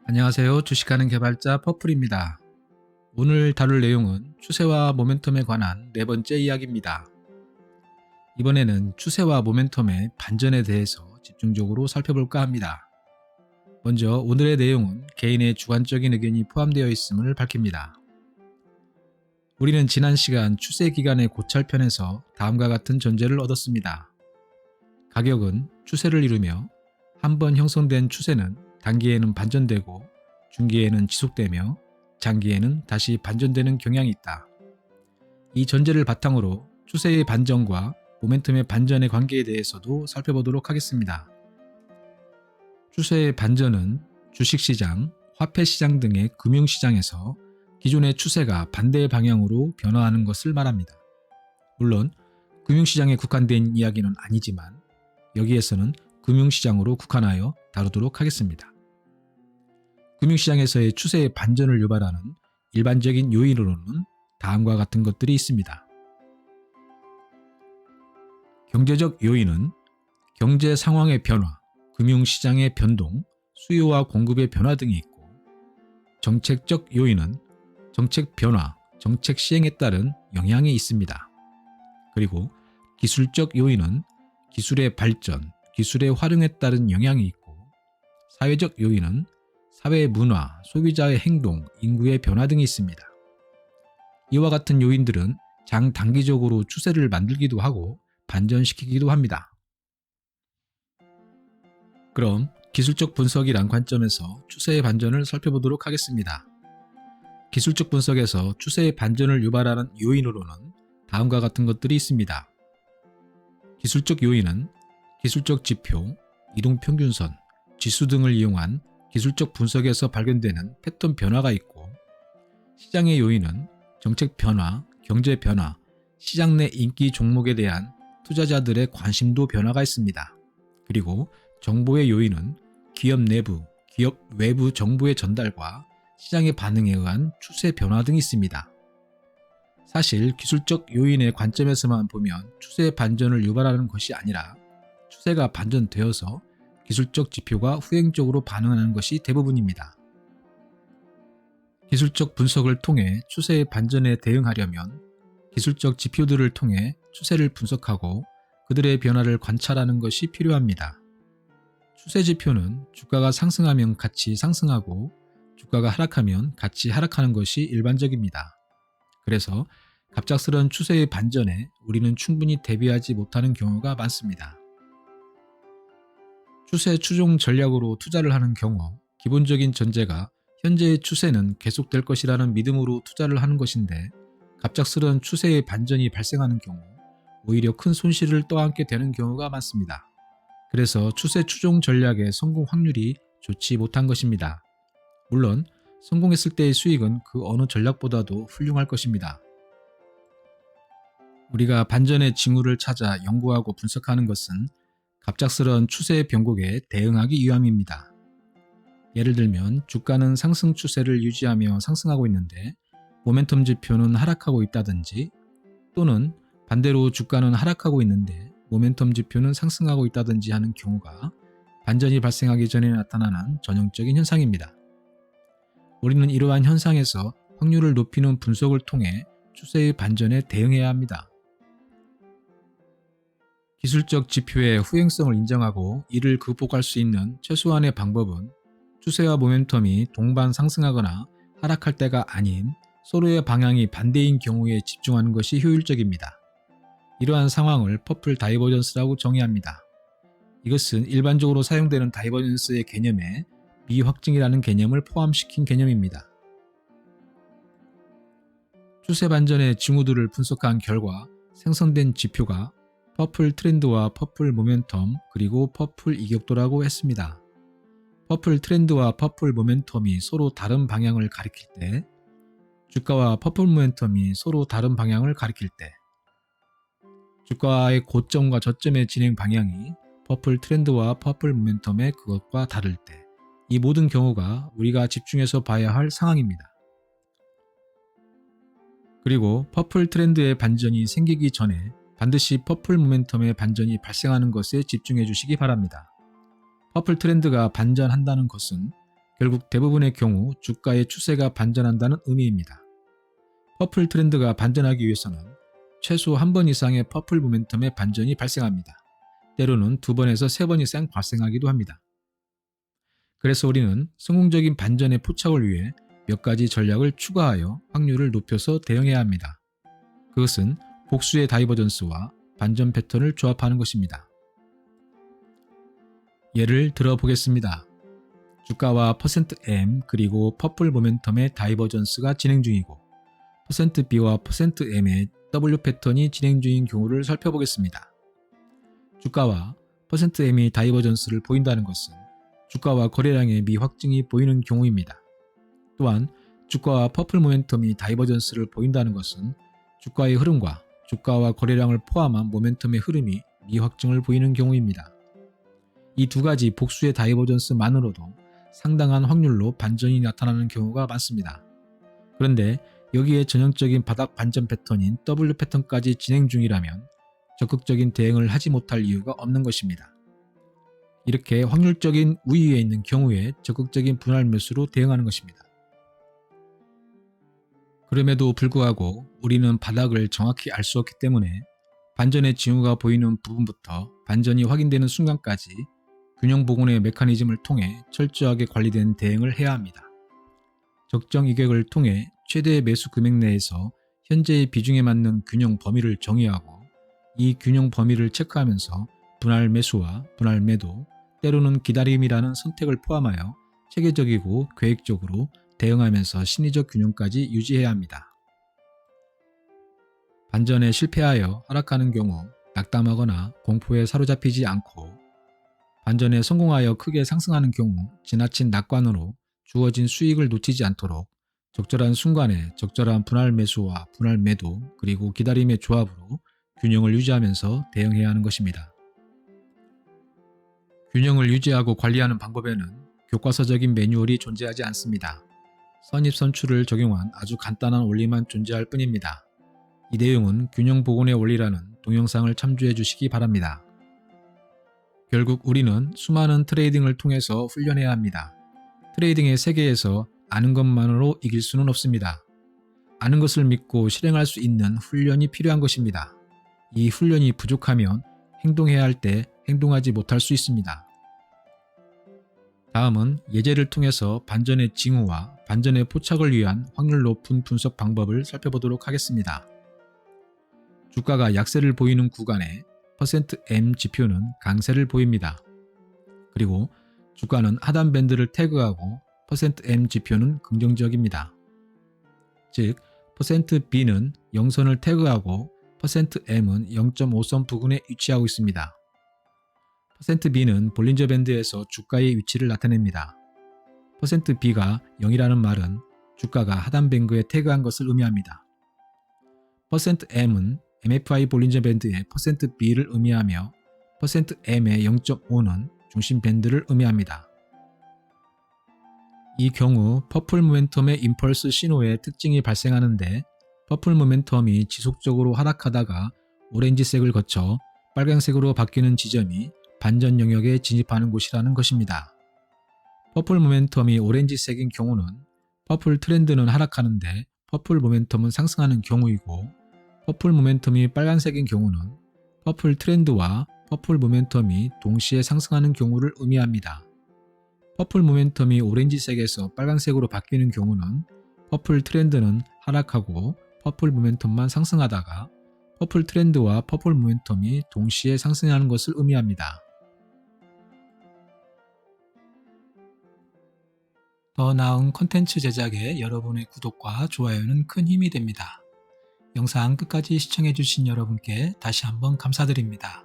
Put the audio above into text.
안녕하세요. 주식하는 개발자 퍼플입니다. 오늘 다룰 내용은 추세와 모멘텀에 관한 네 번째 이야기입니다. 이번에는 추세와 모멘텀의 반전에 대해서 집중적으로 살펴볼까 합니다. 먼저 오늘의 내용은 개인의 주관적인 의견이 포함되어 있음을 밝힙니다. 우리는 지난 시간 추세 기간의 고찰편에서 다음과 같은 전제를 얻었습니다. 가격은 추세를 이루며 한번 형성된 추세는 단기에는 반전되고 중기에는 지속되며 장기에는 다시 반전되는 경향이 있다. 이 전제를 바탕으로 추세의 반전과 모멘텀의 반전의 관계에 대해서도 살펴보도록 하겠습니다. 추세의 반전은 주식시장, 화폐시장 등의 금융시장에서 기존의 추세가 반대의 방향으로 변화하는 것을 말합니다. 물론 금융시장에 국한된 이야기는 아니지만 여기에서는 금융시장으로 국한하여 다루도록 하겠습니다. 금융시장에서의 추세의 반전을 유발하는 일반적인 요인으로는 다음과 같은 것들이 있습니다. 경제적 요인은 경제 상황의 변화, 금융시장의 변동, 수요와 공급의 변화 등이 있고, 정책적 요인은 정책 변화, 정책 시행에 따른 영향이 있습니다. 그리고 기술적 요인은 기술의 발전, 기술의 활용에 따른 영향이 있고, 사회적 요인은 사회 문화, 소비자의 행동, 인구의 변화 등이 있습니다. 이와 같은 요인들은 장단기적으로 추세를 만들기도 하고 반전시키기도 합니다. 그럼 기술적 분석이란 관점에서 추세의 반전을 살펴보도록 하겠습니다. 기술적 분석에서 추세의 반전을 유발하는 요인으로는 다음과 같은 것들이 있습니다. 기술적 요인은 기술적 지표, 이동평균선, 지수 등을 이용한 기술적 분석에서 발견되는 패턴 변화가 있고, 시장의 요인은 정책 변화, 경제 변화, 시장 내 인기 종목에 대한 투자자들의 관심도 변화가 있습니다. 그리고 정보의 요인은 기업 내부, 기업 외부 정보의 전달과 시장의 반응에 의한 추세 변화 등이 있습니다. 사실 기술적 요인의 관점에서만 보면 추세의 반전을 유발하는 것이 아니라 추세가 반전되어서 기술적 지표가 후행적으로 반응하는 것이 대부분입니다. 기술적 분석을 통해 추세의 반전에 대응하려면 기술적 지표들을 통해 추세를 분석하고 그들의 변화를 관찰하는 것이 필요합니다. 추세 지표는 주가가 상승하면 같이 상승하고 주가가 하락하면 같이 하락하는 것이 일반적입니다. 그래서 갑작스러운 추세의 반전에 우리는 충분히 대비하지 못하는 경우가 많습니다. 추세 추종 전략으로 투자를 하는 경우 기본적인 전제가 현재의 추세는 계속될 것이라는 믿음으로 투자를 하는 것인데, 갑작스러운 추세의 반전이 발생하는 경우 오히려 큰 손실을 떠안게 되는 경우가 많습니다. 그래서 추세 추종 전략의 성공 확률이 좋지 못한 것입니다. 물론 성공했을 때의 수익은 그 어느 전략보다도 훌륭할 것입니다. 우리가 반전의 징후를 찾아 연구하고 분석하는 것은 갑작스러운 추세의 변곡에 대응하기 위함입니다. 예를 들면 주가는 상승 추세를 유지하며 상승하고 있는데 모멘텀 지표는 하락하고 있다든지, 또는 반대로 주가는 하락하고 있는데 모멘텀 지표는 상승하고 있다든지 하는 경우가 반전이 발생하기 전에 나타나는 전형적인 현상입니다. 우리는 이러한 현상에서 확률을 높이는 분석을 통해 추세의 반전에 대응해야 합니다. 기술적 지표의 후행성을 인정하고 이를 극복할 수 있는 최소한의 방법은 추세와 모멘텀이 동반 상승하거나 하락할 때가 아닌 서로의 방향이 반대인 경우에 집중하는 것이 효율적입니다. 이러한 상황을 퍼플 다이버전스라고 정의합니다. 이것은 일반적으로 사용되는 다이버전스의 개념에 미확증이라는 개념을 포함시킨 개념입니다. 추세 반전의 징후들을 분석한 결과 생성된 지표가 퍼플 트렌드와 퍼플 모멘텀 그리고 퍼플 이격도라고 했습니다. 퍼플 트렌드와 퍼플 모멘텀이 서로 다른 방향을 가리킬 때, 주가와 퍼플 모멘텀이 서로 다른 방향을 가리킬 때, 주가의 고점과 저점의 진행 방향이 퍼플 트렌드와 퍼플 모멘텀의 그것과 다를 때, 이 모든 경우가 우리가 집중해서 봐야 할 상황입니다. 그리고 퍼플 트렌드의 반전이 생기기 전에 반드시 퍼플 모멘텀의 반전이 발생하는 것에 집중해 주시기 바랍니다. 퍼플 트렌드가 반전한다는 것은 결국 대부분의 경우 주가의 추세가 반전한다는 의미입니다. 퍼플 트렌드가 반전하기 위해서는 최소 한 번 이상의 퍼플 모멘텀의 반전이 발생합니다. 때로는 2번에서 3번 이상 발생하기도 합니다. 그래서 우리는 성공적인 반전의 포착을 위해 몇 가지 전략을 추가하여 확률을 높여서 대응해야 합니다. 그것은 복수의 다이버전스와 반전 패턴을 조합하는 것입니다. 예를 들어 보겠습니다. 주가와 %M 그리고 퍼플 모멘텀의 다이버전스가 진행 중이고 %B와 %M의 W 패턴이 진행 중인 경우를 살펴보겠습니다. 주가와 %M이 다이버전스를 보인다는 것은 주가와 거래량의 미확증이 보이는 경우입니다. 또한 주가와 퍼플 모멘텀이 다이버전스를 보인다는 것은 주가의 흐름과 주가와 거래량을 포함한 모멘텀의 흐름이 미확증을 보이는 경우입니다. 이 두 가지 복수의 다이버전스만으로도 상당한 확률로 반전이 나타나는 경우가 많습니다. 그런데 여기에 전형적인 바닥 반전 패턴인 W 패턴까지 진행 중이라면 적극적인 대응을 하지 못할 이유가 없는 것입니다. 이렇게 확률적인 우위에 있는 경우에 적극적인 분할 매수로 대응하는 것입니다. 그럼에도 불구하고 우리는 바닥을 정확히 알 수 없기 때문에 반전의 징후가 보이는 부분부터 반전이 확인되는 순간까지 균형 복원의 메커니즘을 통해 철저하게 관리된 대응을 해야 합니다. 적정 이격을 통해 최대의 매수 금액 내에서 현재의 비중에 맞는 균형 범위를 정의하고 이 균형 범위를 체크하면서 분할 매수와 분할 매도, 때로는 기다림이라는 선택을 포함하여 체계적이고 계획적으로 대응하면서 심리적 균형까지 유지해야 합니다. 반전에 실패하여 하락하는 경우 낙담하거나 공포에 사로잡히지 않고 반전에 성공하여 크게 상승하는 경우 지나친 낙관으로 주어진 수익을 놓치지 않도록 적절한 순간에 적절한 분할 매수와 분할 매도 그리고 기다림의 조합으로 균형을 유지하면서 대응해야 하는 것입니다. 균형을 유지하고 관리하는 방법에는 교과서적인 매뉴얼이 존재하지 않습니다. 선입선출을 적용한 아주 간단한 원리만 존재할 뿐입니다. 이 내용은 균형 복원의 원리라는 동영상을 참조해 주시기 바랍니다. 결국 우리는 수많은 트레이딩을 통해서 훈련해야 합니다. 트레이딩의 세계에서 아는 것만으로 이길 수는 없습니다. 아는 것을 믿고 실행할 수 있는 훈련이 필요한 것입니다. 이 훈련이 부족하면 행동해야 할 때 행동하지 못할 수 있습니다. 다음은 예제를 통해서 반전의 징후와 반전의 포착을 위한 확률 높은 분석 방법을 살펴보도록 하겠습니다. 주가가 약세를 보이는 구간에 %M 지표는 강세를 보입니다. 그리고 주가는 하단 밴드를 태그하고 %M 지표는 긍정적입니다. 즉 %B는 0선을 태그하고 %M은 0.5선 부근에 위치하고 있습니다. %B는 볼린저 밴드에서 주가의 위치를 나타냅니다. %B가 0이라는 말은 주가가 하단 밴드에 태그한 것을 의미합니다. %M은 MFI 볼린저 밴드의 %B를 의미하며 %M의 0.5는 중심 밴드를 의미합니다. 이 경우 퍼플 모멘텀의 임펄스 신호의 특징이 발생하는데 퍼플 모멘텀이 지속적으로 하락하다가 오렌지색을 거쳐 빨간색으로 바뀌는 지점이 반전 영역에 진입하는 곳이라는 것입니다. 퍼플 모멘텀이 오렌지색인 경우는 퍼플 트렌드는 하락하는데 퍼플 모멘텀은 상승하는 경우이고 퍼플 모멘텀이 빨간색인 경우는 퍼플 트렌드와 퍼플 모멘텀이 동시에 상승하는 경우를 의미합니다. 퍼플 모멘텀이 오렌지색에서 빨간색으로 바뀌는 경우는 퍼플 트렌드는 하락하고 퍼플 모멘텀만 상승하다가 퍼플 트렌드와 퍼플 모멘텀이 동시에 상승하는 것을 의미합니다. 더 나은 콘텐츠 제작에 여러분의 구독과 좋아요는 큰 힘이 됩니다. 영상 끝까지 시청해주신 여러분께 다시 한번 감사드립니다.